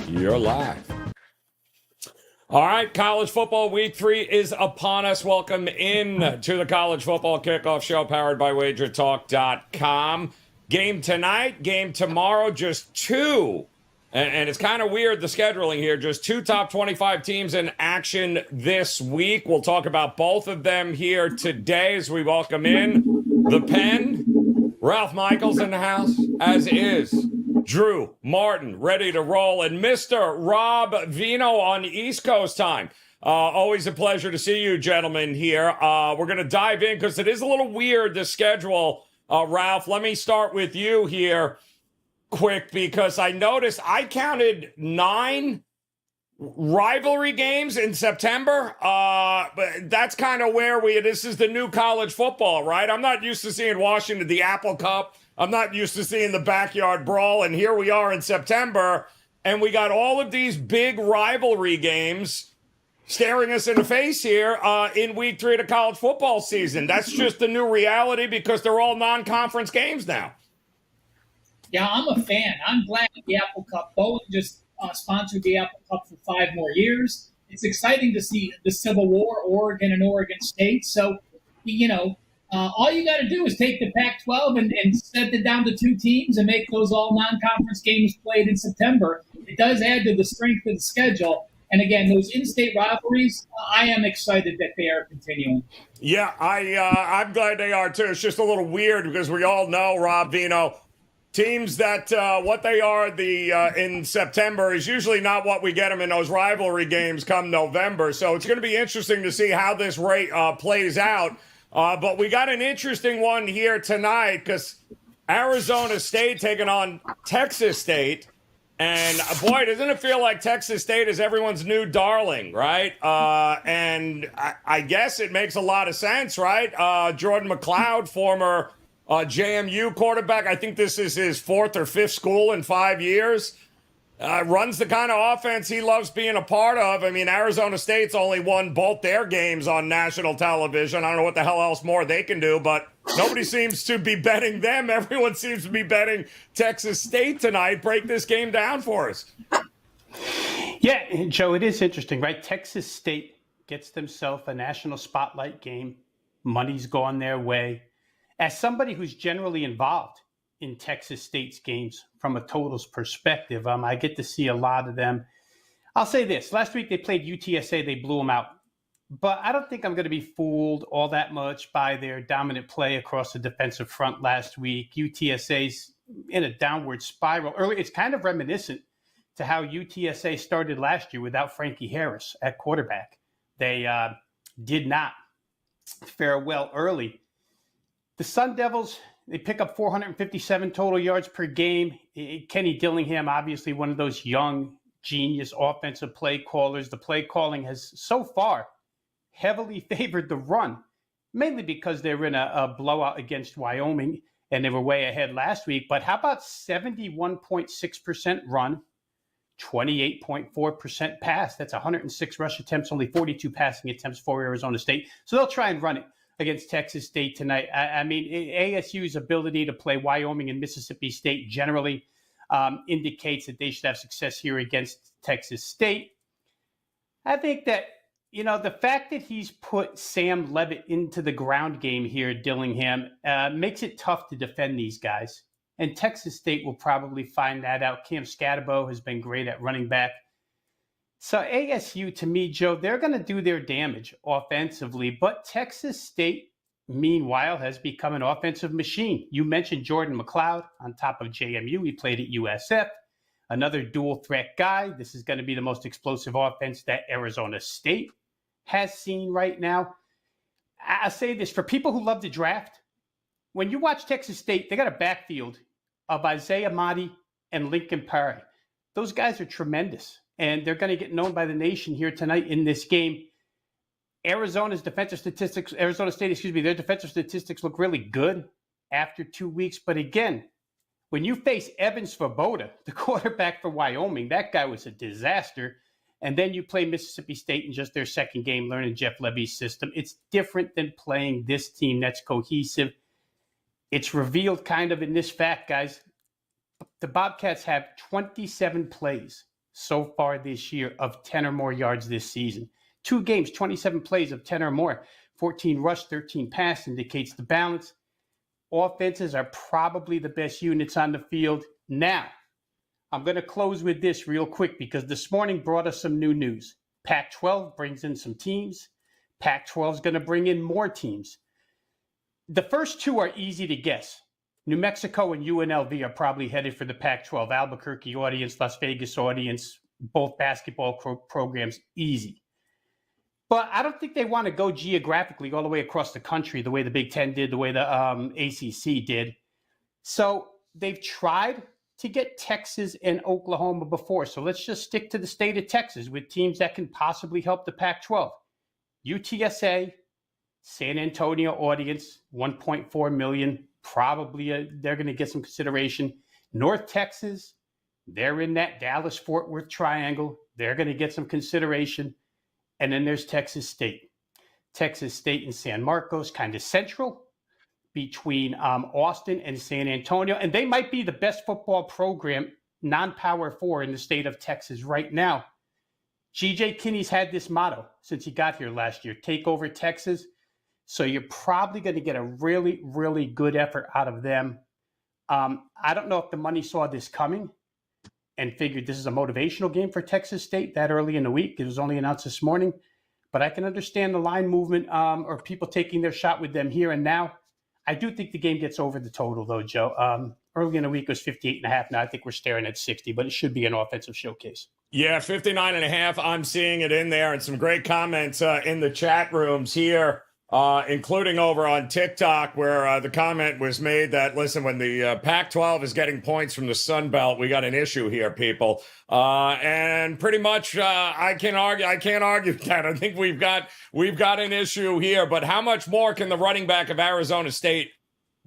You're live. All right, college football week 3 is upon us. Welcome in to the college football kickoff show powered by WagerTalk.com. Game tonight, game tomorrow, just two. And it's kind of weird, the scheduling here. Just two top 25 teams in action this week. We'll talk about both of them here today as we welcome in the Pen. Ralph Michaels in the house, as is Drew Martin, ready to roll, and Mr. Rob Veno on East Coast time. Always a pleasure to see you gentlemen here. We're going to dive in because it is a little weird, the schedule. Ralph, let me start with you here quick because I noticed I counted 9 rivalry games in September. But that's kind of where this is the new college football, right? I'm not used to seeing Washington, the Apple Cup. I'm not used to seeing the backyard brawl. And here we are in September, and we got all of these big rivalry games staring us in the face here in week 3 of the college football season. That's just the new reality because they're all non-conference games now. Yeah, I'm a fan. I'm glad the Apple Cup. Bowen just sponsored the Apple Cup for 5 more years. It's exciting to see the Civil War, Oregon and Oregon State. So, all you got to do is take the Pac-12 and set it down to 2 teams and make those all non-conference games played in September. It does add to the strength of the schedule. And again, those in-state rivalries, I am excited that they are continuing. Yeah, I'm glad they are too. It's just a little weird because we all know, Rob Veno, teams that what they are in September is usually not what we get them in those rivalry games come November. So it's going to be interesting to see how this rate plays out. But we got an interesting one here tonight because Arizona State taking on Texas State. And boy, doesn't it feel like Texas State is everyone's new darling, right? And I guess it makes a lot of sense, right? Jordan McLeod, former JMU quarterback. I think this is his 4th or 5th school in 5 years. Runs the kind of offense he loves being a part of. I mean, Arizona State's only won both their games on national television. I don't know what the hell else more they can do, but nobody seems to be betting them. Everyone seems to be betting Texas State tonight. Break this game down for us. Yeah, Joe, it is interesting, right? Texas State gets themselves a national spotlight game. Money's gone their way. As somebody who's generally involved in Texas State's games from a totals perspective, I get to see a lot of them. I'll say this. Last week they played UTSA. They blew them out. But I don't think I'm going to be fooled all that much by their dominant play across the defensive front last week. UTSA's in a downward spiral. Early, it's kind of reminiscent to how UTSA started last year without Frankie Harris at quarterback. They did not fare well early. The Sun Devils, they pick up 457 total yards per game. Kenny Dillingham, obviously one of those young, genius offensive play callers. The play calling has so far heavily favored the run, mainly because they're in a blowout against Wyoming and they were way ahead last week. But how about 71.6% run, 28.4% pass? That's 106 rush attempts, only 42 passing attempts for Arizona State. So they'll try and run it against Texas State tonight. I mean, ASU's ability to play Wyoming and Mississippi State generally indicates that they should have success here against Texas State. I think that, the fact that he's put Sam Levitt into the ground game here, Dillingham, makes it tough to defend these guys. And Texas State will probably find that out. Cam Scatterbo has been great at running back. So ASU, to me, Joe, they're going to do their damage offensively. But Texas State, meanwhile, has become an offensive machine. You mentioned Jordan McLeod on top of JMU. He played at USF. Another dual threat guy. This is going to be the most explosive offense that Arizona State has seen right now. I'll say this, for people who love to draft, when you watch Texas State, they got a backfield of Isaiah Motti and Lincoln Perry. Those guys are tremendous. And they're going to get known by the nation here tonight in this game. Arizona State, their defensive statistics look really good after 2 weeks. But again, when you face Evan Svoboda, the quarterback for Wyoming, that guy was a disaster. And then you play Mississippi State in just their second game, learning Jeff Levy's system. It's different than playing this team that's cohesive. It's revealed kind of in this fact, guys. The Bobcats have 27 plays so far this year of 10 or more yards this season. 2 games, 27 plays of 10 or more, 14 rush, 13 pass indicates the balance. Offenses are probably the best units on the field. Now, I'm going to close with this real quick because this morning brought us some new news. Pac-12 brings in some teams. Pac-12 is going to bring in more teams. The first 2 are easy to guess. New Mexico and UNLV are probably headed for the Pac-12. Albuquerque audience, Las Vegas audience, both basketball programs, easy. But I don't think they want to go geographically all the way across the country the way the Big Ten did, the way the ACC did. So they've tried to get Texas and Oklahoma before. So let's just stick to the state of Texas with teams that can possibly help the Pac-12. UTSA, San Antonio audience, 1.4 million. Probably they're going to get some consideration. North Texas, they're in that Dallas-Fort Worth triangle. They're going to get some consideration. And then there's Texas State. Texas State and San Marcos, kind of central between Austin and San Antonio. And they might be the best football program, non-Power 4 in the state of Texas right now. G.J. Kinney's had this motto since he got here last year, take over Texas. So you're probably going to get a really, really good effort out of them. I don't know if the money saw this coming and figured this is a motivational game for Texas State that early in the week. It was only announced this morning. But I can understand the line movement or people taking their shot with them here and now. I do think the game gets over the total, though, Joe. Early in the week it was 58.5. Now I think we're staring at 60, but it should be an offensive showcase. Yeah, 59.5. I'm seeing it in there, and some great comments in the chat rooms here, including over on TikTok, where the comment was made that, listen, when the Pac-12 is getting points from the Sun Belt, we got an issue here, people. And pretty much, I can't argue with that. I think we've got an issue here. But how much more can the running back of Arizona State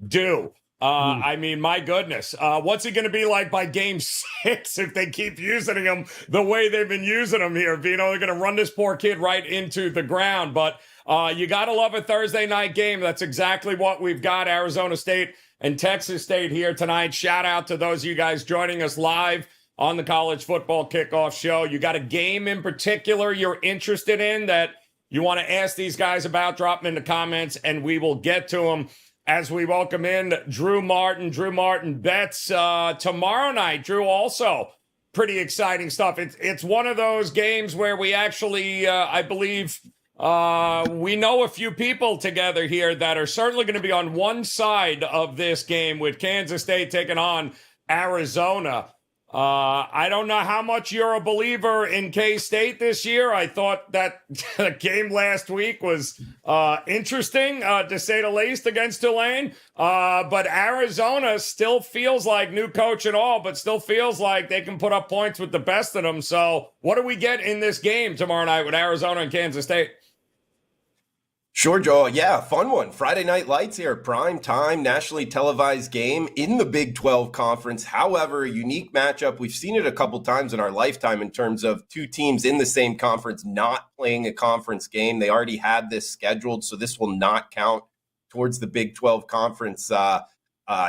do? I mean, my goodness. What's he going to be like by game 6 if they keep using him the way they've been using him here? Vino, they're going to run this poor kid right into the ground. But you got to love a Thursday night game. That's exactly what we've got. Arizona State and Texas State here tonight. Shout out to those of you guys joining us live on the College Football Kickoff Show. You got a game in particular you're interested in that you want to ask these guys about? Drop them in the comments, and we will get to them as we welcome in Drew Martin. Drew Martin bets tomorrow night. Drew, also pretty exciting stuff. It's one of those games where we actually, I believe, we know a few people together here that are certainly going to be on one side of this game with Kansas State taking on Arizona. I don't know how much you're a believer in K-State this year. I thought that game last week was interesting, to say the least, against Tulane. But Arizona still feels like, new coach and all, but still feels like they can put up points with the best of them. So what do we get in this game tomorrow night with Arizona and Kansas State? Sure, Joe. Yeah, fun one. Friday Night Lights here, prime time, nationally televised game in the Big 12 Conference. However, a unique matchup. We've seen it a couple times in our lifetime in terms of two teams in the same conference not playing a conference game. They already had this scheduled, so this will not count towards the Big 12 Conference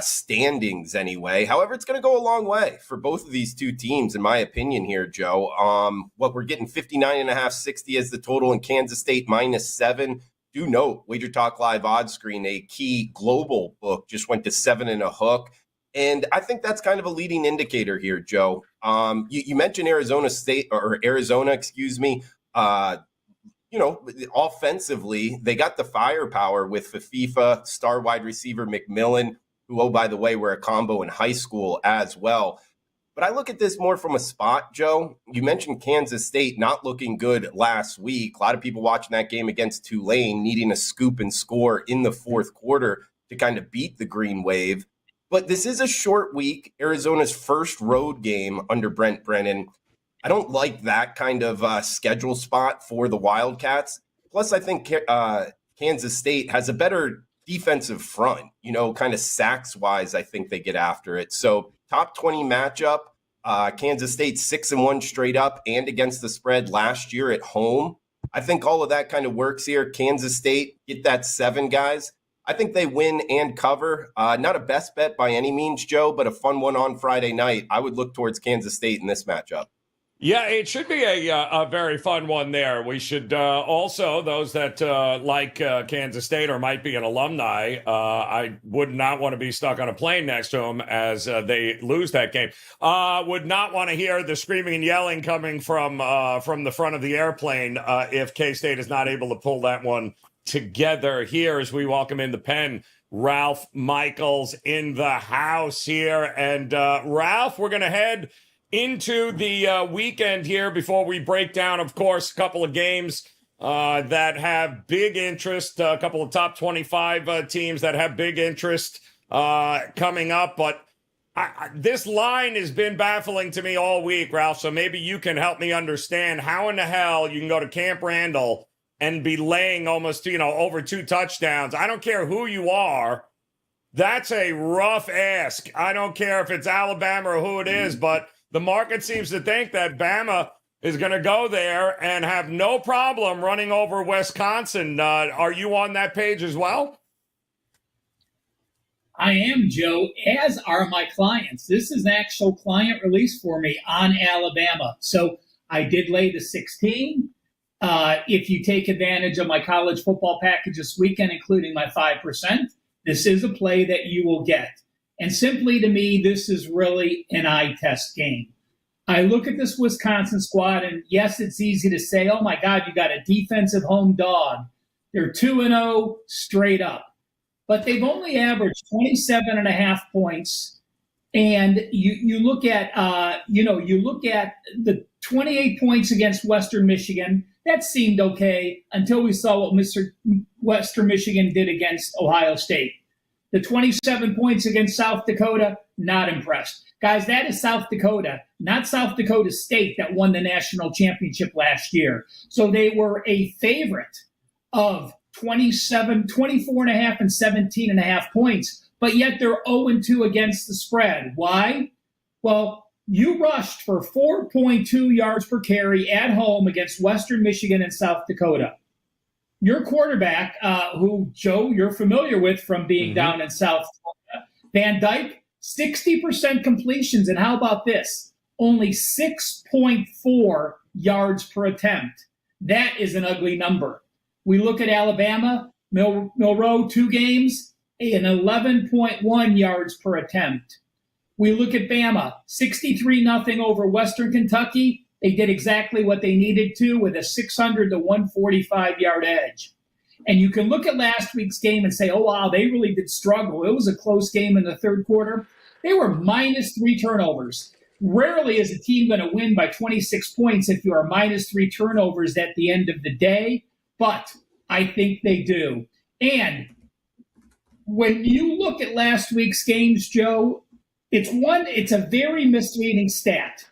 standings anyway. However, it's going to go a long way for both of these two teams, in my opinion here, Joe. What we're getting 59.5, 60 as the total, in Kansas State -7. Do note, WagerTalk Live Odds Screen, a key global book, just went to 7 and a hook. And I think that's kind of a leading indicator here, Joe. You mentioned Arizona, offensively, they got the firepower with Fafifa, star wide receiver McMillan, who, oh, by the way, were a combo in high school as well. But I look at this more from a spot, Joe. You mentioned Kansas State not looking good last week. A lot of people watching that game against Tulane needing a scoop and score in the fourth quarter to kind of beat the Green Wave. But this is a short week, Arizona's first road game under Brent Brennan. I don't like that kind of schedule spot for the Wildcats. Plus, I think Kansas State has a better defensive front, kind of sacks-wise. I think they get after it. So top 20 matchup, Kansas State 6-1 straight up and against the spread last year at home. I think all of that kind of works here. Kansas State, get that 7, guys. I think they win and cover. Not a best bet by any means, Joe, but a fun one on Friday night. I would look towards Kansas State in this matchup. Yeah, it should be a very fun one there. We should also, those that like Kansas State or might be an alumni, I would not want to be stuck on a plane next to them as they lose that game. Would not want to hear the screaming and yelling coming from the front of the airplane if K-State is not able to pull that one together here as we welcome in the pen. Ralph Michaels in the house here. And Ralph, we're going to head into the weekend here before we break down, of course, a couple of games that have big interest, a couple of top 25 teams that have big interest coming up. But this line has been baffling to me all week, Ralph, so maybe you can help me understand how in the hell you can go to Camp Randall and be laying almost, over 2 touchdowns. I don't care who you are. That's a rough ask. I don't care if it's Alabama or who it is, but the market seems to think that Bama is going to go there and have no problem running over Wisconsin. Are you on that page as well? I am, Joe, as are my clients. This is an actual client release for me on Alabama. So I did lay the 16. If you take advantage of my college football package this weekend, including my 5%, this is a play that you will get. And simply to me, this is really an eye test game. I look at this Wisconsin squad, and yes, it's easy to say, oh my God, you got a defensive home dog. They're 2-0 straight up. But they've only averaged 27.5 points. And you look at the 28 points against Western Michigan. That seemed okay until we saw what Western Michigan did against Ohio State. The 27 points against South Dakota, not impressed. Guys, that is South Dakota, not South Dakota State that won the national championship last year. So they were a favorite of 24.5 and 17.5 points, but yet they're 0-2 against the spread. Why? Well, you rushed for 4.2 yards per carry at home against Western Michigan and South Dakota. Your quarterback, who, Joe, you're familiar with from being down in South Florida, Van Dyke, 60% completions. And how about this? Only 6.4 yards per attempt. That is an ugly number. We look at Alabama, Milroe, 2 games, an 11.1 yards per attempt. We look at Bama, 63-0 over Western Kentucky. They did exactly what they needed to with a 600 to 145-yard edge. And you can look at last week's game and say, oh, wow, they really did struggle. It was a close game in the third quarter. They were -3 turnovers. Rarely is a team going to win by 26 points if you are -3 turnovers at the end of the day, but I think they do. And when you look at last week's games, Joe, it's a very misleading stat.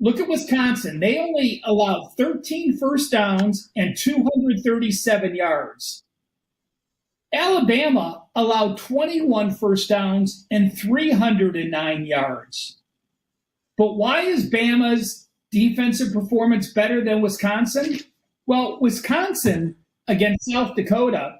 Look at Wisconsin. They only allowed 13 first downs and 237 yards. Alabama allowed 21 first downs and 309 yards. But why is Bama's defensive performance better than Wisconsin? Well, Wisconsin against South Dakota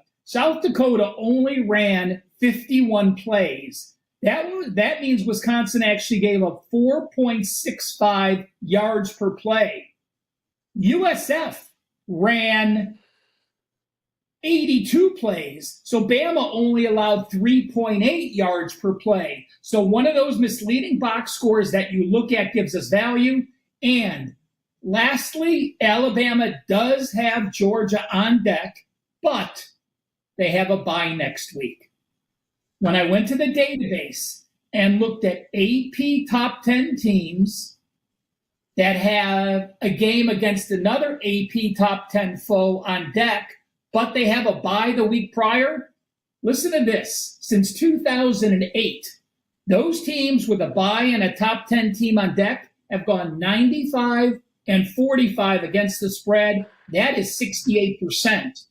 only ran 51 plays. That means Wisconsin actually gave up 4.65 yards per play. USF ran 82 plays, so Bama only allowed 3.8 yards per play. So one of those misleading box scores that you look at gives us value. And lastly, Alabama does have Georgia on deck, but they have a bye next week. When I went to the database and looked at AP top 10 teams that have a game against another AP top 10 foe on deck, but they have a bye the week prior, listen to this. Since 2008, those teams with a bye and a top 10 team on deck have gone 95 and 45 against the spread. That is 68%.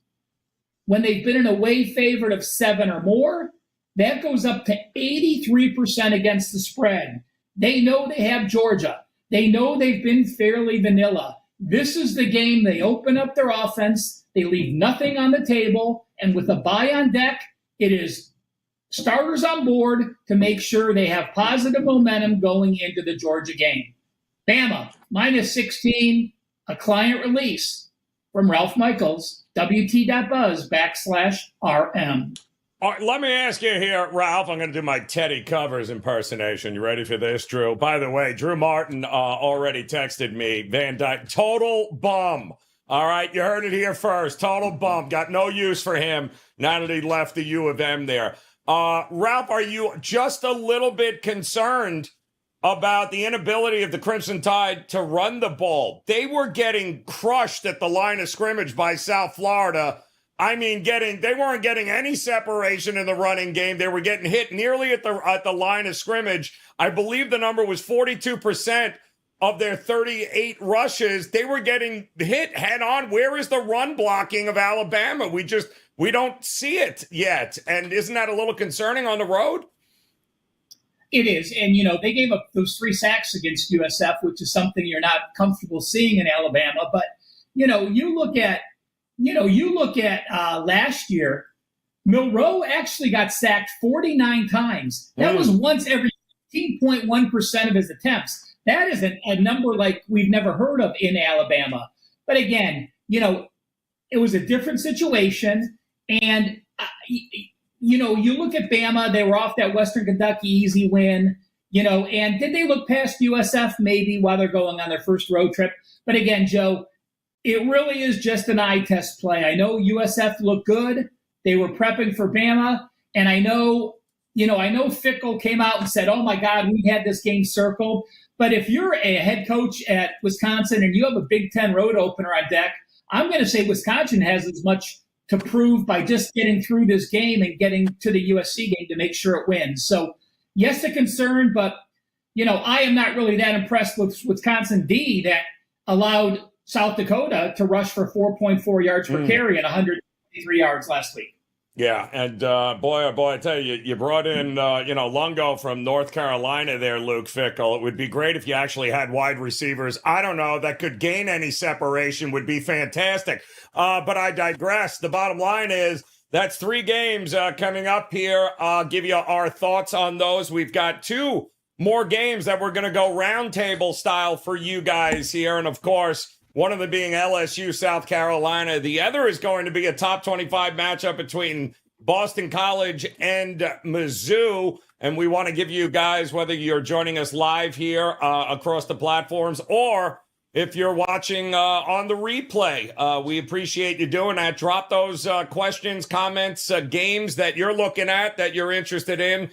When they've been an away favorite of 7 or more, that goes up to 83% against the spread. They know they have Georgia. They know they've been fairly vanilla. This is the game they open up their offense. They leave nothing on the table. And with a bye on deck, it is starters on board to make sure they have positive momentum going into the Georgia game. Bama, -16, a client release from Ralph Michaels, WT.buzz/RM. All right, let me ask you here, Ralph. I'm going to do my Teddy Covers impersonation. You ready for this, Drew? By the way, Drew Martin already texted me. Van Dyke, total bum. All right, you heard it here first. Total bum. Got no use for him now that he left the U of M there. Ralph, are you just a little bit concerned about the inability of the Crimson Tide to run the ball? They were getting crushed at the line of scrimmage by South Florida. I mean, they weren't getting any separation in the running game. They were getting hit nearly at the line of scrimmage. I believe the number was 42% of their 38 rushes. They were getting hit head on. Where is the run blocking of Alabama? We don't see it yet. And isn't that a little concerning on the road? It is. And, they gave up those 3 sacks against USF, which is something you're not comfortable seeing in Alabama. But, you look at last year, Milroe actually got sacked 49 times. That was once every 15.1% of his attempts. That is a number like we've never heard of in Alabama. But again, it was a different situation. And, you look at Bama, they were off that Western Kentucky easy win, and did they look past USF maybe while they're going on their first road trip? But again, Joe, it really is just an eye test play. I know USF looked good. They were prepping for Bama. And I know Fickle came out and said, oh my God, we had this game circled. But if you're a head coach at Wisconsin and you have a Big Ten road opener on deck, I'm going to say Wisconsin has as much to prove by just getting through this game and getting to the USC game to make sure it wins. So, yes, a concern, but, I am not really that impressed with Wisconsin D that allowed South Dakota to rush for 4.4 yards per carry and 153 yards last week. Yeah, and boy, I tell you, you brought in, Lungo from North Carolina there, Luke Fickle. It would be great if you actually had wide receivers, I don't know, that could gain any separation would be fantastic. But I digress. The bottom line is that's 3 games coming up here. I'll give you our thoughts on those. We've got 2 more games that we're going to go roundtable style for you guys here. And, of course, one of them being LSU, South Carolina. The other is going to be a top 25 matchup between Boston College and Mizzou. And we want to give you guys, whether you're joining us live here across the platforms or if you're watching on the replay, we appreciate you doing that. Drop those questions, comments, games that you're looking at, that you're interested in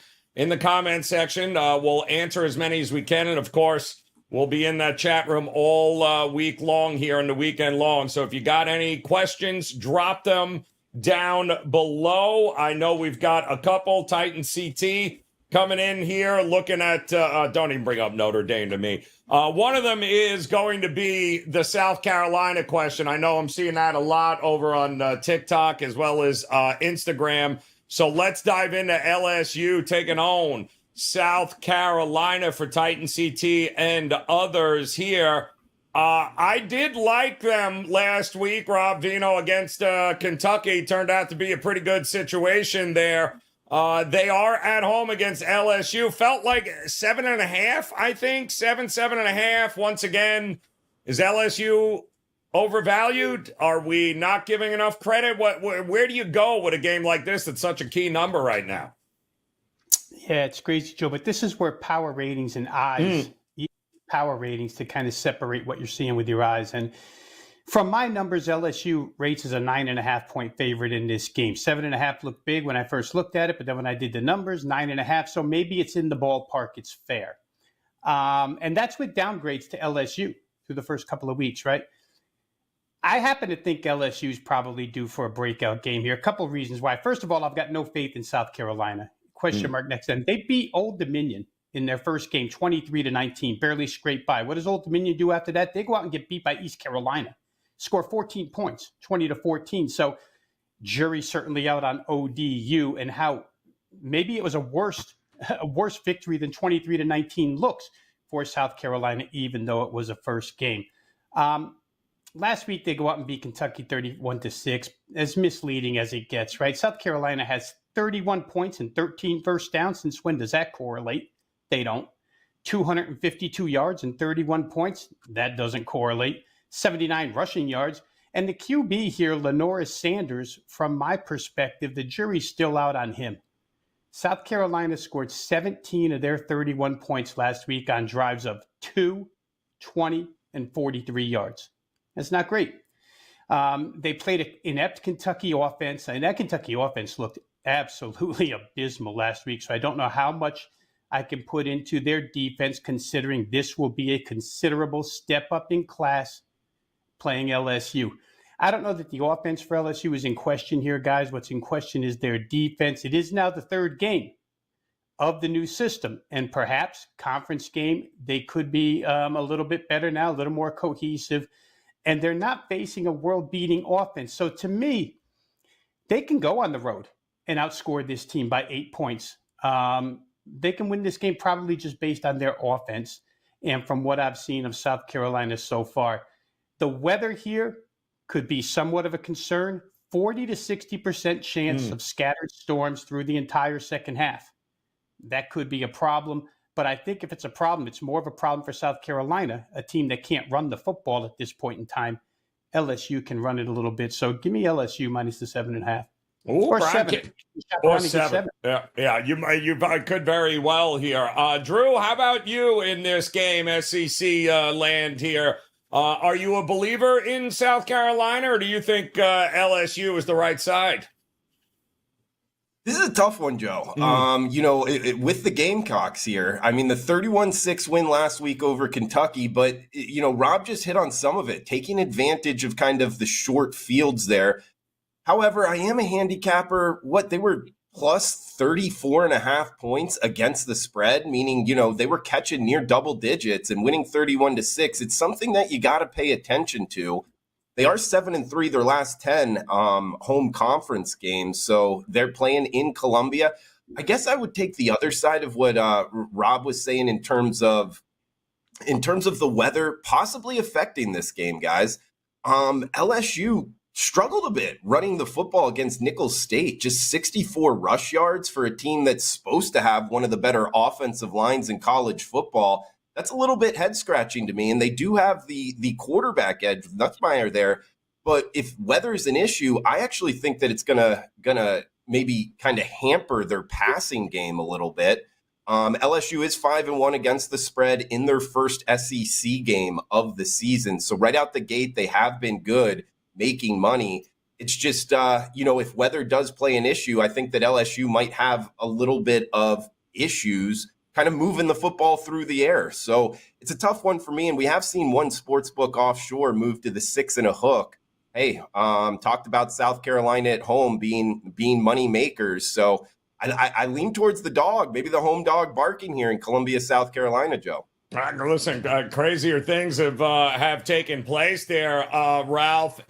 the comment section. We'll answer as many as we can. And, of course, we'll be in that chat room all week long here and the weekend long. So if you got any questions, drop them down below. I know we've got a couple. Titan CT coming in here looking at, don't even bring up Notre Dame to me. One of them is going to be the South Carolina question. I know I'm seeing that a lot over on TikTok as well as Instagram. So let's dive into LSU taking on South Carolina for Titan CT and others here. I did like them last week, Rob Veno, against Kentucky. Turned out to be a pretty good situation there. They are at home against LSU. Felt like 7.5, I think. 7.5. Once again, is LSU overvalued? Are we not giving enough credit? Where do you go with a game like this that's such a key number right now? Yeah, it's crazy, Joe, but this is where power ratings and eyes, power ratings to kind of separate what you're seeing with your eyes. And from my numbers, LSU rates as a 9.5-point favorite in this game. 7.5 looked big when I first looked at it, but then when I did the numbers, 9.5. So maybe it's in the ballpark. It's fair. And that's with downgrades to LSU through the first couple of weeks, right? I happen to think LSU is probably due for a breakout game here. A couple of reasons why. First of all, I've got no faith in South Carolina. Question mark next to them. They beat Old Dominion in their first game, 23-19, barely scraped by. What does Old Dominion do after that? They go out and get beat by East Carolina, score 14 points, 20-14. So jury's certainly out on ODU and how maybe it was a worse victory than 23-19 looks for South Carolina, even though it was a first game. Last week, they go out and beat Kentucky 31-6, as misleading as it gets, right? South Carolina has 31 points and 13 first downs. Since when does that correlate? They don't. 252 yards and 31 points. That doesn't correlate. 79 rushing yards. And the QB here, Lenoris Sanders, from my perspective, the jury's still out on him. South Carolina scored 17 of their 31 points last week on drives of 2, 20, and 43 yards. That's not great. They played an inept Kentucky offense, and that Kentucky offense looked absolutely abysmal last week. So I don't know how much I can put into their defense, considering this will be a considerable step up in class playing LSU. I don't know that the offense for LSU is in question here, guys. What's in question is their defense. It is now the third game of the new system, and perhaps conference game, they could be a little bit better now, a little more cohesive, and they're not facing a world-beating offense. So to me, they can go on the road and outscore this team by 8 points. They can win this game probably just based on their offense and from what I've seen of South Carolina so far. The weather here could be somewhat of a concern. 40 to 60% chance of scattered storms through the entire second half. That could be a problem. But I think if it's a problem, it's more of a problem for South Carolina, a team that can't run the football at this point in time. LSU can run it a little bit. So give me LSU minus the 7.5. Ooh, or seven. Or seven. Yeah, you could very well here. Drew, how about you in this game, SEC land here? Are you a believer in South Carolina, or do you think LSU is the right side? This is a tough one, Joe. With the Gamecocks here, I mean, the 31-6 win last week over Kentucky, but, Rob just hit on some of it, taking advantage of kind of the short fields there. However, I am a handicapper. They were plus 34.5 points against the spread, meaning, they were catching near double digits and winning 31-6. It's something that you got to pay attention to. They are 7-3 their last 10 home conference games, so they're playing in Columbia. I guess I would take the other side of what Rob was saying in terms of the weather possibly affecting this game, guys. LSU struggled a bit running the football against Nicholls State, just 64 rush yards for a team that's supposed to have one of the better offensive lines in college football. That's a little bit head-scratching to me, and they do have the quarterback edge with Nussmeier there. But if weather is an issue, I actually think that it's gonna maybe kind of hamper their passing game a little bit. LSU is 5-1 against the spread in their first SEC game of the season. So right out the gate, they have been good, making money. It's just, if weather does play an issue, I think that LSU might have a little bit of issues kind of moving the football through the air. So it's a tough one for me. And we have seen one sportsbook offshore move to the 6 and a hook. Hey, talked about South Carolina at home being money makers. So I lean towards the dog, maybe the home dog barking here in Columbia, South Carolina, Joe. Listen, crazier things have taken place there. Ralph,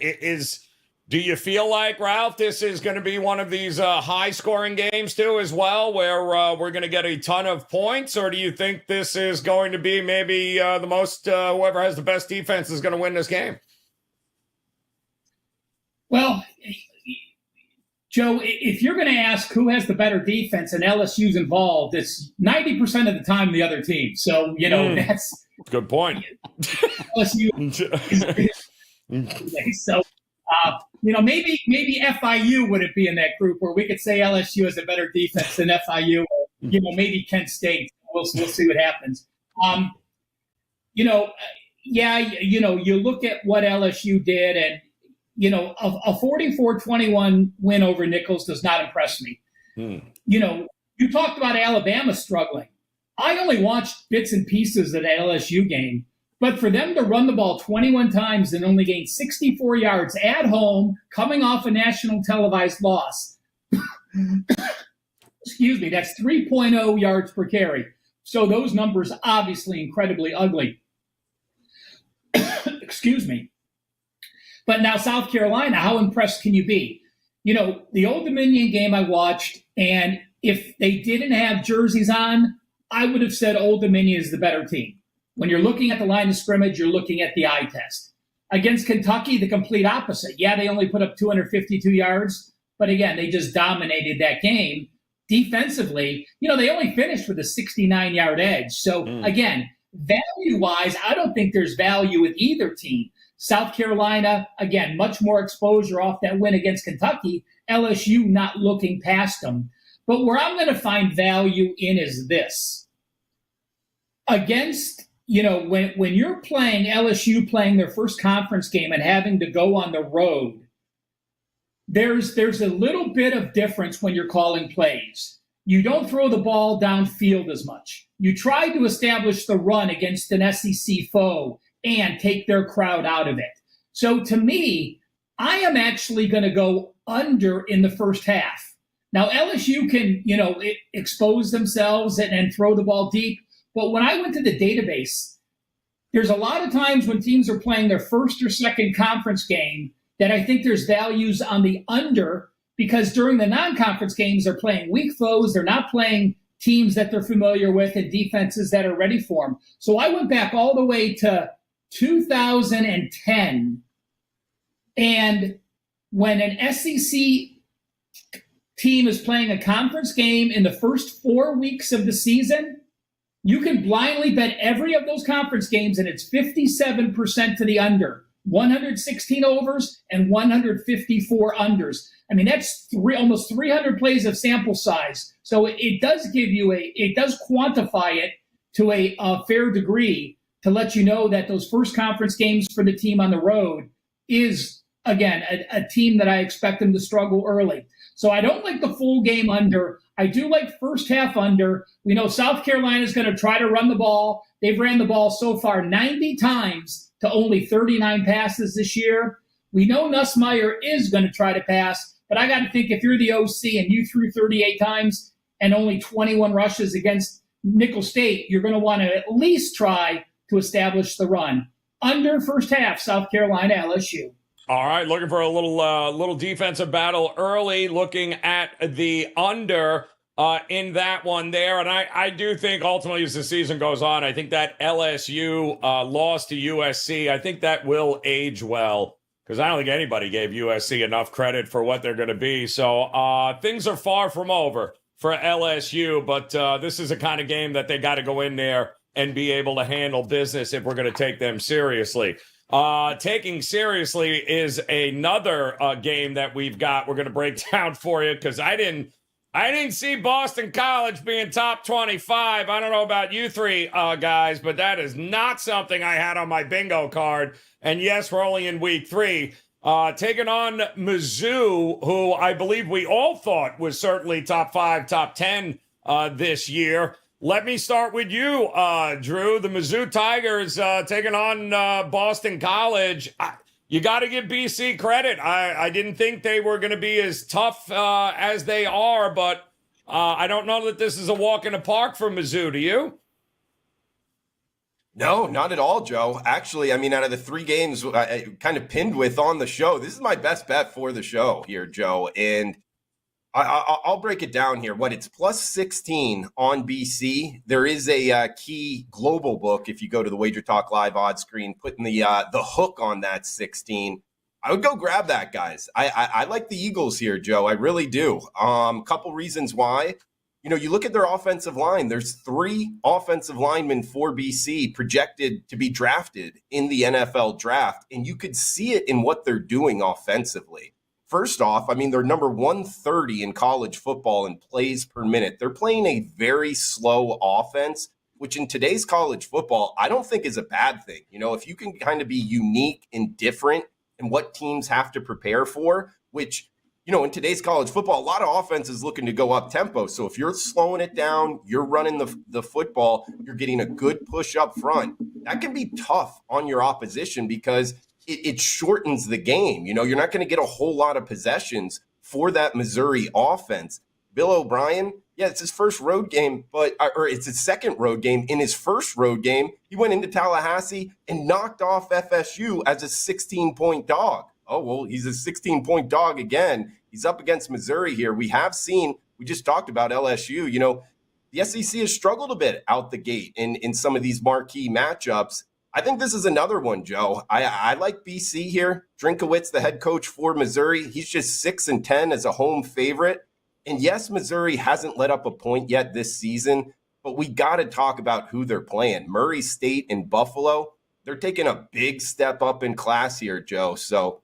do you feel like, Ralph, this is going to be one of these high-scoring games, too, as well, where we're going to get a ton of points? Or do you think this is going to be maybe the most, whoever has the best defense is going to win this game? Well, Joe, if you're going to ask who has the better defense and LSU's involved, it's 90% of the time the other team. So, that's – good point. LSU so – maybe FIU wouldn't be in that group where we could say LSU has a better defense than FIU, or, maybe Kent State. We'll see what happens. You look at what LSU did, and, a 44-21 win over Nicholls does not impress me. You talked about Alabama struggling. I only watched bits and pieces of that LSU game. But for them to run the ball 21 times and only gain 64 yards at home, coming off a national televised loss, excuse me, that's 3.0 yards per carry. So those numbers obviously incredibly ugly. Excuse me. But now South Carolina, how impressed can you be? The Old Dominion game I watched, and if they didn't have jerseys on, I would have said Old Dominion is the better team. When you're looking at the line of scrimmage, you're looking at the eye test. Against Kentucky, the complete opposite. Yeah, they only put up 252 yards, but again, they just dominated that game. defensively, they only finished with a 69-yard edge. So again, value-wise, I don't think there's value with either team. South Carolina, again, much more exposure off that win against Kentucky. LSU not looking past them. But where I'm going to find value in is this. Against, when you're playing LSU playing their first conference game and having to go on the road, there's a little bit of difference when you're calling plays. You don't throw the ball downfield as much. You try to establish the run against an SEC foe and take their crowd out of it. So to me, I am actually going to go under in the first half. Now, LSU can, expose themselves and throw the ball deep. But when I went to the database, there's a lot of times when teams are playing their first or second conference game that I think there's values on the under, because during the non-conference games, they're playing weak foes. They're not playing teams that they're familiar with and defenses that are ready for them. So I went back all the way to 2010. And when an SEC team is playing a conference game in the first 4 weeks of the season, you can blindly bet every of those conference games, and it's 57% to the under, 116 overs and 154 unders. I mean, that's almost 300 plays of sample size. So it does give you it does quantify it to a fair degree to let you know that those first conference games for the team on the road is, again, a team that I expect them to struggle early. So I don't like the full game under. I do like first half under. We know South Carolina is going to try to run the ball. They've ran the ball so far 90 times to only 39 passes this year. We know Nussmeier is going to try to pass, but I got to think if you're the OC and you threw 38 times and only 21 rushes against Nickel State, you're going to want to at least try to establish the run. Under first half, South Carolina, LSU. All right, looking for a little defensive battle early, looking at the under in that one there. And I do think ultimately as the season goes on, I think that LSU loss to USC, I think that will age well, because I don't think anybody gave USC enough credit for what they're going to be. So things are far from over for LSU, but this is a kind of game that they got to go in there and be able to handle business if we're going to take them seriously. Taking seriously is another game that we're going to break down for you, because I didn't see Boston College being top 25. I don't know about you three guys, but that is not something I had on my bingo card. And yes, we're only in week 3. Taking on Mizzou, who I believe we all thought was certainly top 5, top 10 this year. Let me start with you, Drew. The Mizzou Tigers taking on Boston College. You got to give BC credit. I didn't think they were going to be as tough as they are, but I don't know that this is a walk in the park for Mizzou. Do you? No, not at all, Joe. Actually, I mean, out of the 3 games I kind of pinned with on the show, this is my best bet for the show here, Joe. And I'll break it down here. It's plus 16 on BC. There is a key global book. If you go to the WagerTalk live odds screen, putting the hook on that 16. I would go grab that, guys. I like the Eagles here, Joe. I really do. Couple reasons why. You look at their offensive line. There's 3 offensive linemen for BC projected to be drafted in the NFL draft, and you could see it in what they're doing offensively. First off, I mean, they're number 130 in college football in plays per minute. They're playing a very slow offense, which in today's college football, I don't think is a bad thing. If you can kind of be unique and different in what teams have to prepare for, which, in today's college football, a lot of offenses looking to go up tempo. So if you're slowing it down, you're running the football, you're getting a good push up front, that can be tough on your opposition because it shortens the game. You're not going to get a whole lot of possessions for that Missouri offense. Bill O'Brien, yeah, it's his first road game, or it's his second road game. In his first road game, he went into Tallahassee and knocked off FSU as a 16-point dog. Oh, well, he's a 16-point dog again. He's up against Missouri here. We just talked about LSU. The SEC has struggled a bit out the gate in some of these marquee matchups. I think this is another one, Joe. I like BC here. Drinkowitz, the head coach for Missouri, he's just 6-10 as a home favorite. And yes, Missouri hasn't let up a point yet this season, but we got to talk about who they're playing. Murray State and Buffalo, they're taking a big step up in class here, Joe. So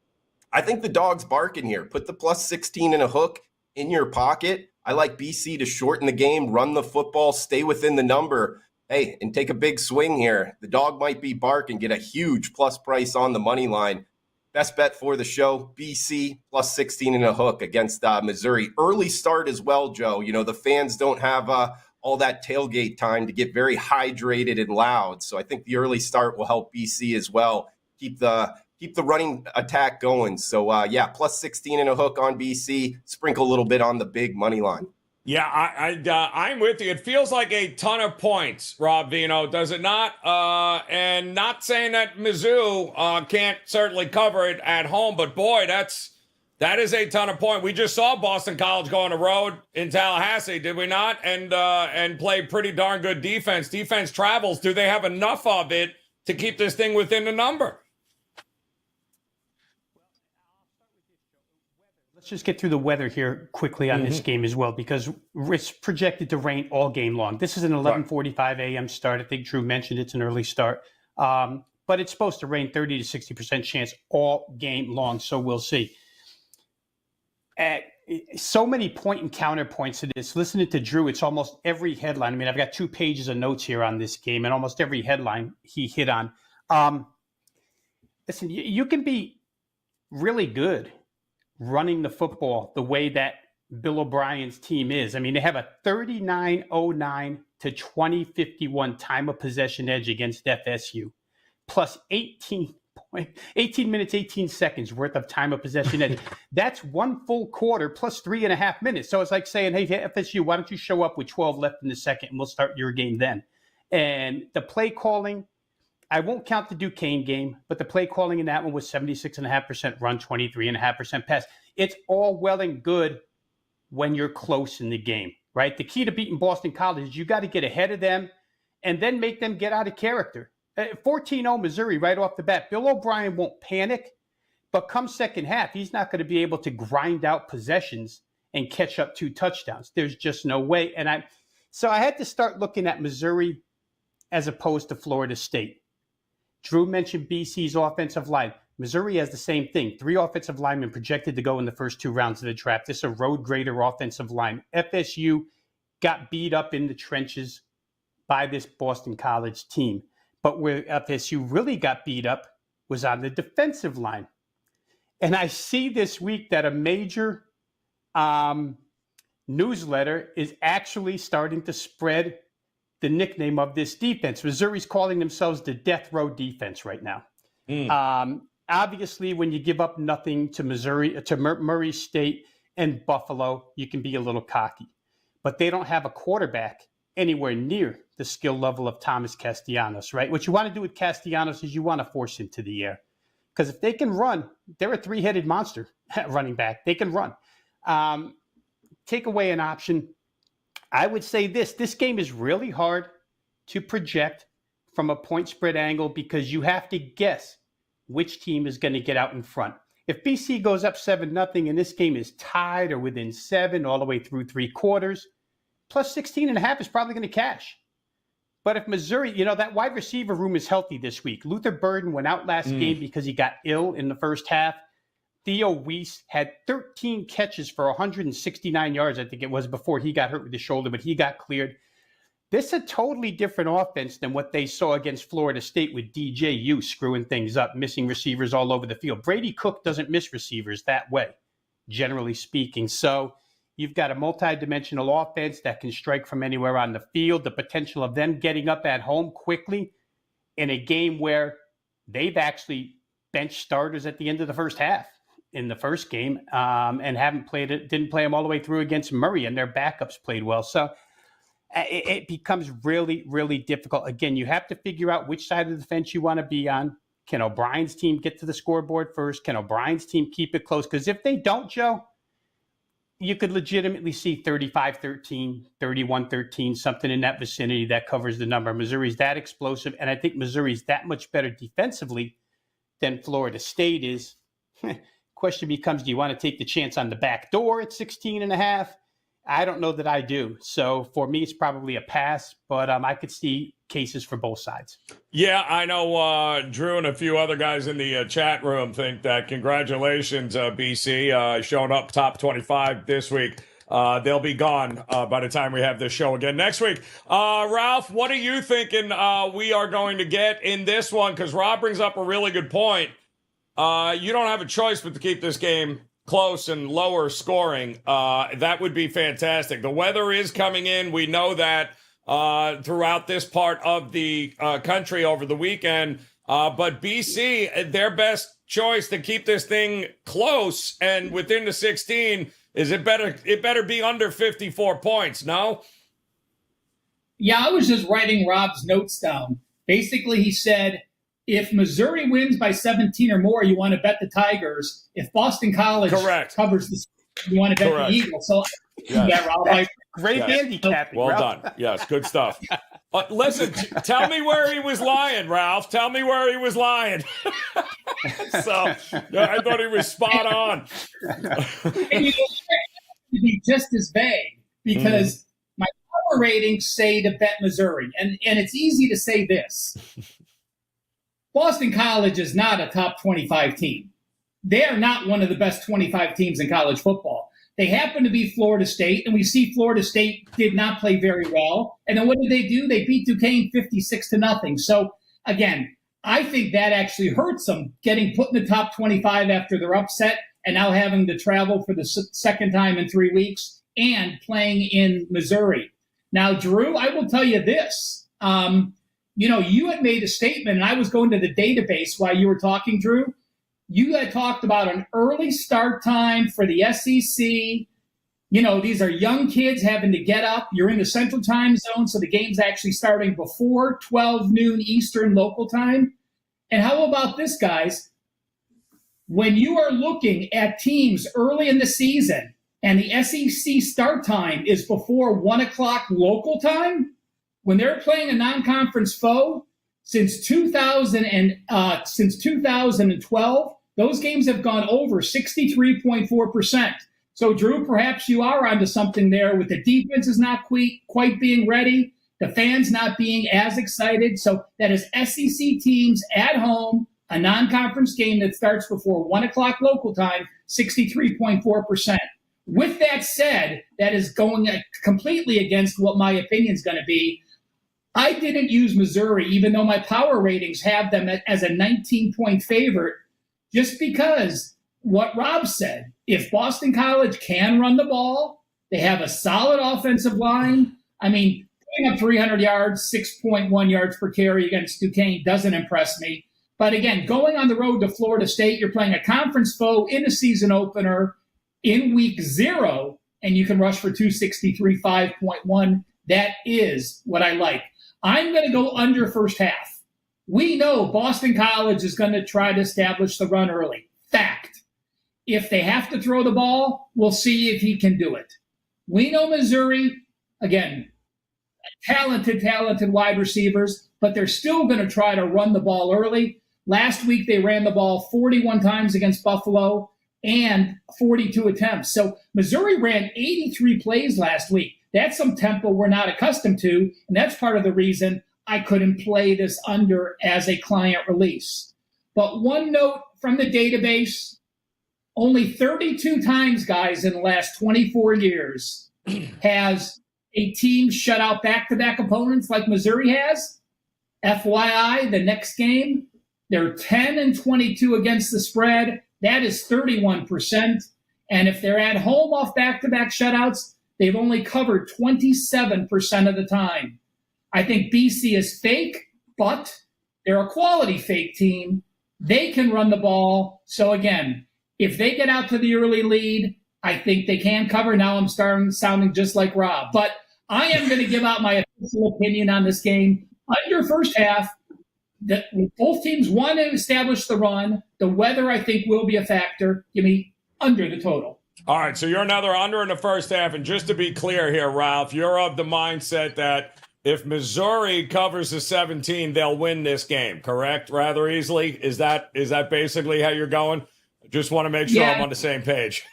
I think the dog's barking here. Put the plus 16 and a hook in your pocket. I like BC to shorten the game, run the football, stay within the number. Hey, and take a big swing here. The dog might be barking, get a huge plus price on the money line. Best bet for the show, BC plus 16 and a hook against Missouri. Early start as well, Joe. You know, the fans don't have all that tailgate time to get very hydrated and loud. So I think the early start will help BC as well. Keep the running attack going. So, plus 16 and a hook on BC. Sprinkle a little bit on the big money line. Yeah, I'm with you. It feels like a ton of points, Rob Veno, does it not? And not saying that Mizzou can't certainly cover it at home, but boy, that is a ton of points. We just saw Boston College go on the road in Tallahassee, did we not? And play pretty darn good defense. Defense travels. Do they have enough of it to keep this thing within the number? Let's just get through the weather here quickly on this game as well, because it's projected to rain all game long. This is an 11:45 a.m. start. I think Drew mentioned it's an early start. But it's supposed to rain 30 to 60% chance all game long, so we'll see. So many point and counterpoints to this. Listening to Drew, it's almost every headline. I mean, I've got 2 pages of notes here on this game, and almost every headline he hit on. Listen, you can be really good running the football the way that Bill O'Brien's team is. I mean, they have a 39.09 to 20.51 time of possession edge against FSU, plus 18 minutes, 18 seconds worth of time of possession edge. That's one full quarter plus 3.5 minutes. So it's like saying, hey, FSU, why don't you show up with 12 left in the second and we'll start your game then. And the play calling, I won't count the Duquesne game, but the play calling in that one was 76.5% run, 23.5% pass. It's all well and good when you're close in the game, right? The key to beating Boston College is you got to get ahead of them and then make them get out of character. 14-0 Missouri right off the bat. Bill O'Brien won't panic, but come second half, he's not going to be able to grind out possessions and catch up 2 touchdowns. There's just no way. So I had to start looking at Missouri as opposed to Florida State. Drew mentioned BC's offensive line. Missouri has the same thing. 3 offensive linemen projected to go in the first 2 rounds of the draft. This is a road grader offensive line. FSU got beat up in the trenches by this Boston College team. But where FSU really got beat up was on the defensive line. And I see this week that a major newsletter is actually starting to spread the nickname of this defense. Missouri's calling themselves the death row defense right now. Obviously, when you give up nothing to Murray State and Buffalo, you can be a little cocky. But they don't have a quarterback anywhere near the skill level of Thomas Castellanos, right? What you want to do with Castellanos is you want to force him to the air. Because if they can run, they're a 3-headed monster running back. They can run. Take away an option. I would say this game is really hard to project from a point spread angle because you have to guess which team is going to get out in front. If BC goes up 7-0 and this game is tied or within 7 all the way through 3 quarters, plus 16.5 is probably going to cash. But if Missouri, that wide receiver room is healthy this week. Luther Burden went out last game because he got ill in the first half. Theo Weiss had 13 catches for 169 yards, I think it was, before he got hurt with the shoulder, but he got cleared. This is a totally different offense than what they saw against Florida State with DJU screwing things up, missing receivers all over the field. Brady Cook doesn't miss receivers that way, generally speaking. So you've got a multi-dimensional offense that can strike from anywhere on the field. The potential of them getting up at home quickly in a game where they've actually benched starters at the end of the first half in the first game and didn't play them all the way through against Murray, and their backups played well. So it becomes really, really difficult. Again, you have to figure out which side of the fence you want to be on. Can O'Brien's team get to the scoreboard first? Can O'Brien's team keep it close? Because if they don't, Joe, you could legitimately see 35-13, 31-13, something in that vicinity that covers the number. Missouri's that explosive, and I think Missouri's that much better defensively than Florida State is. Question becomes, do you want to take the chance on the back door at 16.5 I don't know that I do. So for me, it's probably a pass, but I could see cases for both sides. Yeah, I know Drew and a few other guys in the chat room think that congratulations, BC, showing up top 25 this week. They'll be gone by the time we have this show again next week. Ralph, what are you thinking we are going to get in this one? Because Rob brings up a really good point. You don't have a choice but to keep this game close and lower scoring. That would be fantastic. The weather is coming in. We know that throughout this part of the country over the weekend. But BC, their best choice to keep this thing close and within the 16 is it better be under 54 points, no? Yeah, I was just writing Rob's notes down. Basically, he said, if Missouri wins by 17 or more, you want to bet the Tigers. If Boston College covers the, you want to bet the Eagles. So, yes. Rob, great handicapping. Well done. Yes, good stuff. Listen, tell me where he was lying, Ralph. Tell me where he was lying. So I thought he was spot on. And you to be just as vague because my power ratings say to bet Missouri. And it's easy to say this. Boston College is not a top 25 team. They are not one of the best 25 teams in college football. They happen to be Florida State, and we see Florida State did not play very well. And then what did they do? They beat Duquesne 56-0. So, again, I think that actually hurts them, getting put in the top 25 after their upset and now having to travel for the second time in 3 weeks and playing in Missouri. Now, Drew, I will tell you this. You had made a statement, and I was going to the database while you were talking, Drew. You had talked about an early start time for the SEC. These are young kids having to get up. You're in the Central Time Zone, so the game's actually starting before 12 noon Eastern local time. And how about this, guys? When you are looking at teams early in the season and the SEC start time is before 1 o'clock local time, when they're playing a non-conference foe, since 2012, those games have gone over 63.4%. So, Drew, perhaps you are onto something there with the defense is not quite being ready, the fans not being as excited. So that is SEC teams at home, a non-conference game that starts before 1 o'clock local time, 63.4%. With that said, that is going completely against what my opinion is going to be. I didn't use Missouri, even though my power ratings have them as a 19-point favorite, just because what Rob said, if Boston College can run the ball, they have a solid offensive line. I mean, putting up 300 yards, 6.1 yards per carry against Duquesne doesn't impress me. But again, going on the road to Florida State, you're playing a conference foe in a season opener in week 0, and you can rush for 263, 5.1. That is what I like. I'm going to go under first half. We know Boston College is going to try to establish the run early. Fact. If they have to throw the ball, we'll see if he can do it. We know Missouri, again, talented wide receivers, but they're still going to try to run the ball early. Last week, they ran the ball 41 times against Buffalo and 42 attempts. So Missouri ran 83 plays last week. That's some tempo we're not accustomed to, and that's part of the reason I couldn't play this under as a client release. But one note from the database, only 32 times, guys, in the last 24 years has a team shut out back-to-back opponents like Missouri has. FYI, the next game, they're 10-22 against the spread. That is 31%. And if they're at home off back-to-back shutouts, they've only covered 27% of the time. I think BC is fake, but they're a quality fake team. They can run the ball. So again, if they get out to the early lead, I think they can cover. Now I'm sounding just like Rob. But I am going to give out my official opinion on this game. Under first half, both teams want to establish the run. The weather, I think, will be a factor. Give me under the total. All right, so you're another under in the first half. And just to be clear here, Ralph, you're of the mindset that if Missouri covers the 17, they'll win this game, correct? Rather easily? Is that basically how you're going? Just want to make sure I'm on the same page.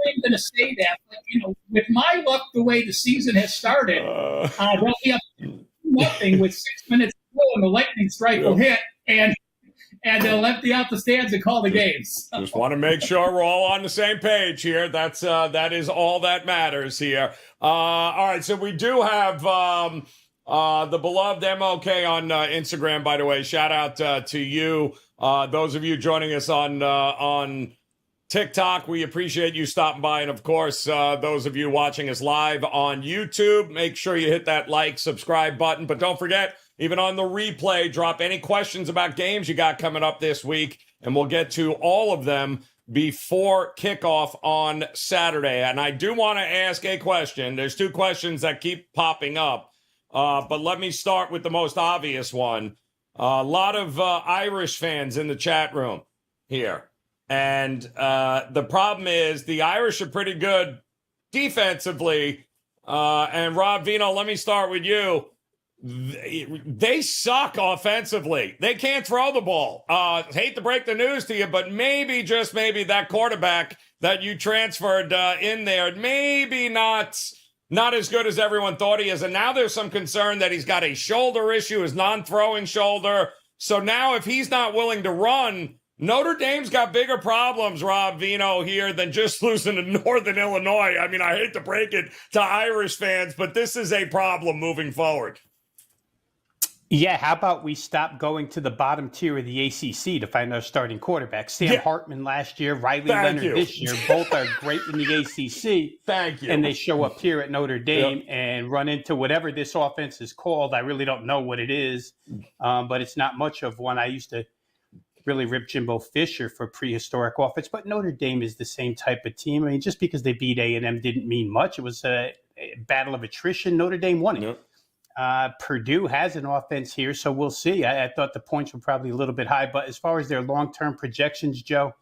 am going to say that, but with my luck, the way the season has started, they'll be up nothing with 6 minutes to go, and the lightning strike will hit, and they'll empty out the stands and call the games. Just want to make sure we're all on the same page here. That is all that matters here. All right, so we do have the beloved MOK on Instagram, by the way. Shout out to you. Those of you joining us on TikTok, we appreciate you stopping by. And, of course, those of you watching us live on YouTube, make sure you hit that like, subscribe button. But don't forget, even on the replay, drop any questions about games you got coming up this week, and we'll get to all of them before kickoff on Saturday. And I do want to ask a question. There's two questions that keep popping up, but let me start with the most obvious one. A lot of Irish fans in the chat room here. And the problem is the Irish are pretty good defensively. And Rob Veno, let me start with you. They suck offensively. They can't throw the ball. Hate to break the news to you, but maybe, just maybe, that quarterback that you transferred in there, maybe not as good as everyone thought he is. And now there's some concern that he's got a shoulder issue, his non-throwing shoulder. So now if he's not willing to run, Notre Dame's got bigger problems, Rob Veno, here than just losing to Northern Illinois. I mean, I hate to break it to Irish fans, but this is a problem moving forward. Yeah, how about we stop going to the bottom tier of the ACC to find our starting quarterback? Sam Hartman last year, Riley Leonard this year, both are great in the ACC. Thank you. And they show up here at Notre Dame and run into whatever this offense is called. I really don't know what it is, but it's not much of one. I used to really rip Jimbo Fisher for prehistoric offense, but Notre Dame is the same type of team. I mean, just because they beat A&M didn't mean much. It was a battle of attrition. Notre Dame won it. Yep. Purdue has an offense here, so we'll see. I thought the points were probably a little bit high, but as far as their long-term projections, Joe,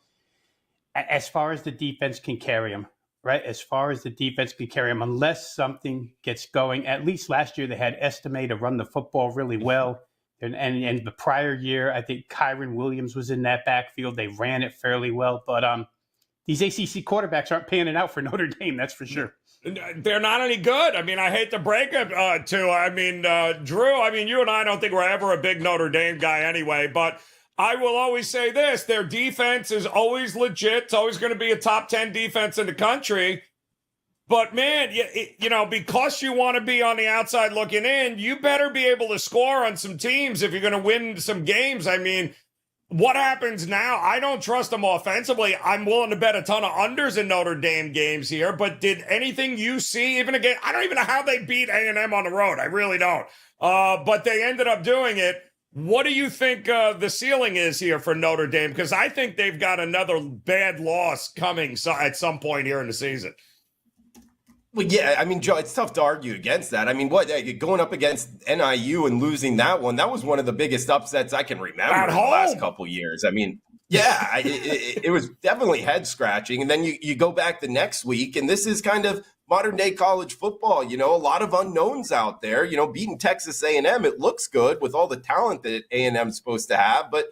as far as the defense can carry them, right? As far as the defense can carry them, unless something gets going. At least last year they had Estime to run the football really well. And the prior year, I think Kyron Williams was in that backfield. They ran it fairly well. But these ACC quarterbacks aren't panning out for Notre Dame, that's for sure. They're not any good. I mean, I hate to break it to, I mean, Drew, I mean, you and I don't think we're ever a big Notre Dame guy anyway, but I will always say this. Their defense is always legit. It's always going to be a top 10 defense in the country. But, man, you know, because you want to be on the outside looking in, you better be able to score on some teams if you're going to win some games. I mean, what happens now? I don't trust them offensively. I'm willing to bet a ton of unders in Notre Dame games here, but did anything you see, even again, I don't even know how they beat A&M on the road. I really don't. But they ended up doing it. What do you think the ceiling is here for Notre Dame? Because I think they've got another bad loss coming at some point here in the season. Well, yeah, I mean, Joe, it's tough to argue against that. I mean, going up against NIU and losing that was one of the biggest upsets I can remember in the last couple years. I mean, yeah, it was definitely head scratching. And then you go back the next week, and this is kind of modern day college football. You know, a lot of unknowns out there. You know, beating Texas A&M, it looks good with all the talent that A&M is supposed to have, but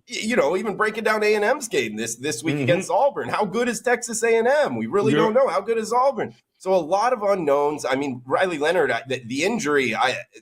you know, even breaking down A&M's game this week against Auburn. How good is Texas A&M? We really don't know. How good is Auburn? So a lot of unknowns. I mean, Riley Leonard, the injury,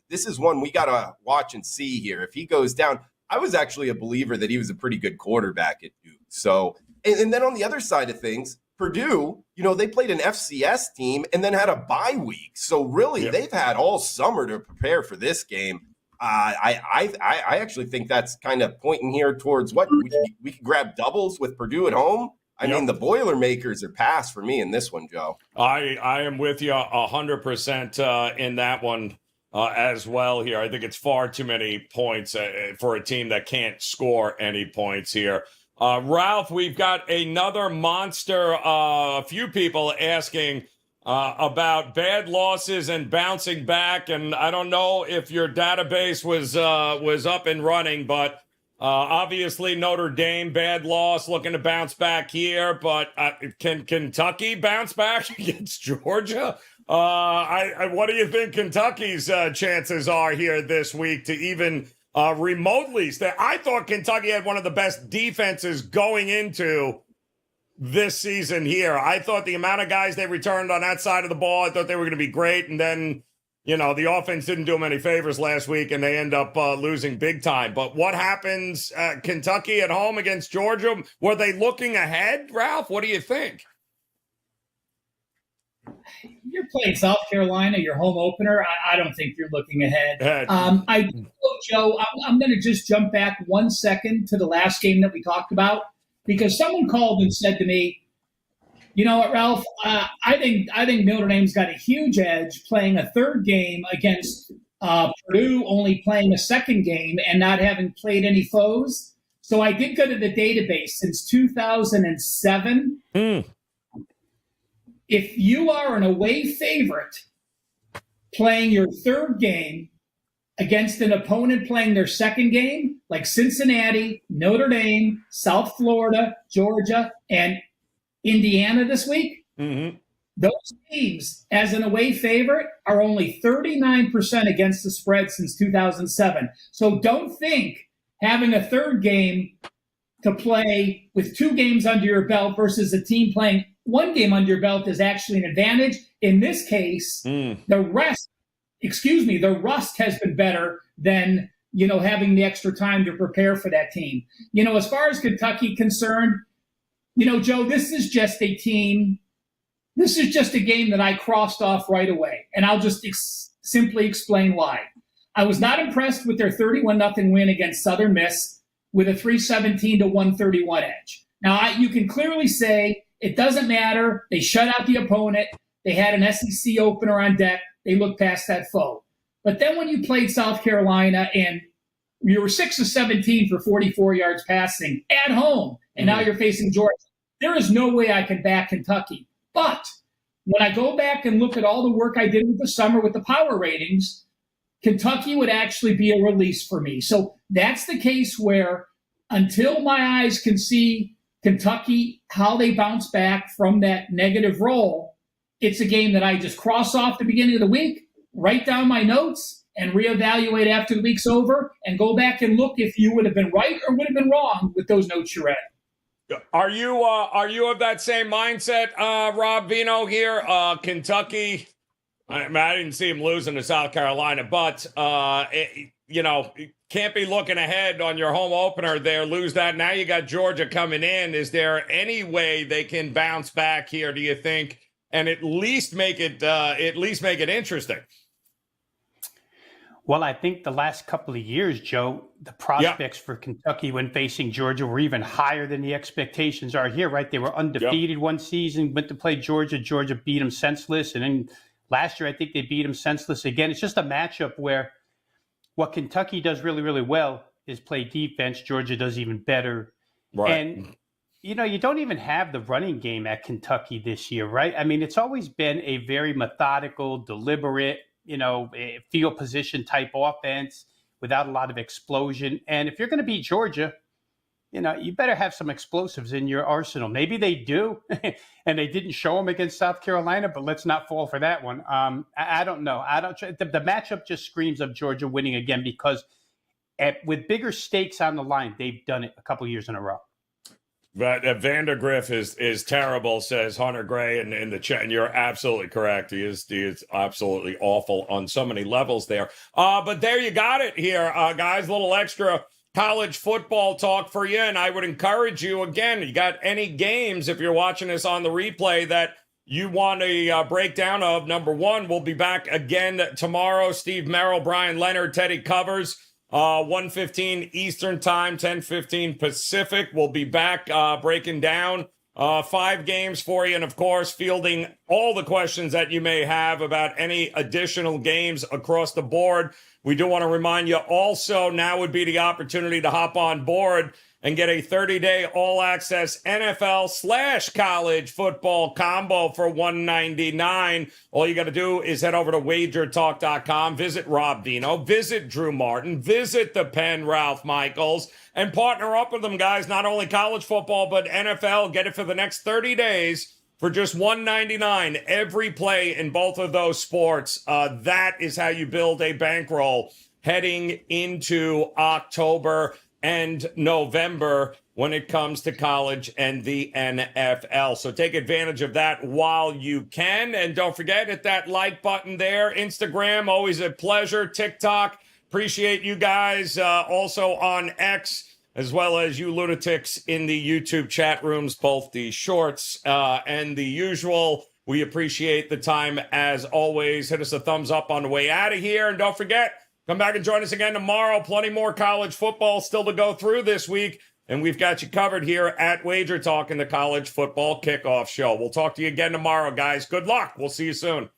this is one we got to watch and see here. If he goes down, I was actually a believer that he was a pretty good quarterback at Duke. So, and then on the other side of things, Purdue, you know, they played an FCS team and then had a bye week. So really, they've had all summer to prepare for this game. I actually think that's kind of pointing here towards what we could grab doubles with Purdue at home. I mean, the Boilermakers are past for me in this one, Joe. I am with you 100% in that one as well here. I think it's far too many points for a team that can't score any points here. Ralph, we've got another monster, a few people asking about bad losses and bouncing back. And I don't know if your database was up and running, but obviously Notre Dame, bad loss, looking to bounce back here. But can Kentucky bounce back against Georgia? What do you think Kentucky's chances are here this week to even remotely stay? I thought Kentucky had one of the best defenses going into this season here. I thought the amount of guys they returned on that side of the ball, I thought they were going to be great. And then, the offense didn't do them any favors last week, and they end up losing big time. But what happens Kentucky at home against Georgia? Were they looking ahead, Ralph? What do you think? You're playing South Carolina, your home opener. I don't think you're looking ahead. Joe, I'm going to just jump back 1 second to the last game that we talked about, because someone called and said to me, you know what, Ralph, I think Notre Dame's got a huge edge playing a third game against Purdue, only playing a second game and not having played any foes. So I did go to the database since 2007. If you are an away favorite playing your third game against an opponent playing their second game, like Cincinnati, Notre Dame, South Florida, Georgia, and Indiana this week, those teams as an away favorite are only 39% against the spread since 2007. So don't think having a third game to play with 2 games under your belt versus a team playing 1 game under your belt is actually an advantage. In this case, the rust has been better than, having the extra time to prepare for that team. As far as Kentucky concerned, Joe, this is just a game that I crossed off right away. And I'll just simply explain why. I was not impressed with their 31-0 win against Southern Miss with a 317-131 edge. Now, you can clearly say it doesn't matter. They shut out the opponent. They had an SEC opener on deck. They looked past that foe. But then when you played South Carolina and you were 6 of 17 for 44 yards passing at home, and now you're facing Georgia, there is no way I can back Kentucky. But when I go back and look at all the work I did with the summer with the power ratings, Kentucky would actually be a release for me. So that's the case where until my eyes can see Kentucky, how they bounce back from that negative roll, it's a game that I just cross off the beginning of the week, write down my notes, and reevaluate after the week's over and go back and look if you would have been right or would have been wrong with those notes you read. Are you of that same mindset, Rob Veno here? Kentucky, I didn't see him losing to South Carolina, but can't be looking ahead on your home opener there, lose that. Now you got Georgia coming in. Is there any way they can bounce back here, do you think, and at least make it interesting? Well, I think the last couple of years, Joe, the prospects for Kentucky when facing Georgia were even higher than the expectations are here, right? They were undefeated one season, went to play Georgia. Georgia beat them senseless. And then last year, I think they beat them senseless again. It's just a matchup where what Kentucky does really, really well is play defense. Georgia does even better. Right. And, you don't even have the running game at Kentucky this year, right? I mean, it's always been a very methodical, deliberate, field position type offense without a lot of explosion. And if you're going to beat Georgia, you better have some explosives in your arsenal. Maybe they do, and they didn't show them against South Carolina, but let's not fall for that one. I don't know. The matchup just screams of Georgia winning again because with bigger stakes on the line, they've done it a couple years in a row. But Vandergriff is terrible, says Hunter Gray in the chat, and you're absolutely correct. He is absolutely awful on so many levels there. But there you got it here, guys. A little extra college football talk for you, and I would encourage you, again, you got any games, if you're watching this on the replay, that you want a breakdown of. Number one, we'll be back again tomorrow. Steve Merrill, Brian Leonard, Teddy Covers. 1:15 Eastern Time, 10:15 Pacific. We'll be back breaking down 5 games for you, and of course, fielding all the questions that you may have about any additional games across the board. We do want to remind you also, now would be the opportunity to hop on board and get a 30-day all-access NFL/college football combo for $199. All you got to do is head over to WagerTalk.com, visit Rob Veno, visit Drew Martin, visit the Pen Ralph Michaels, and partner up with them, guys. Not only college football, but NFL. Get it for the next 30 days for just $199. Every play in both of those sports. That is how you build a bankroll heading into October. and November when it comes to college and the NFL. So take advantage of that while you can. And don't forget, hit that like button there. Instagram, always a pleasure. TikTok, appreciate you guys. Also on X, as well as you lunatics in the YouTube chat rooms, both the shorts and the usual. We appreciate the time as always. Hit us a thumbs up on the way out of here. And don't forget, come back and join us again tomorrow. Plenty more college football still to go through this week. And we've got you covered here at WagerTalk in the College Football Kickoff Show. We'll talk to you again tomorrow, guys. Good luck. We'll see you soon.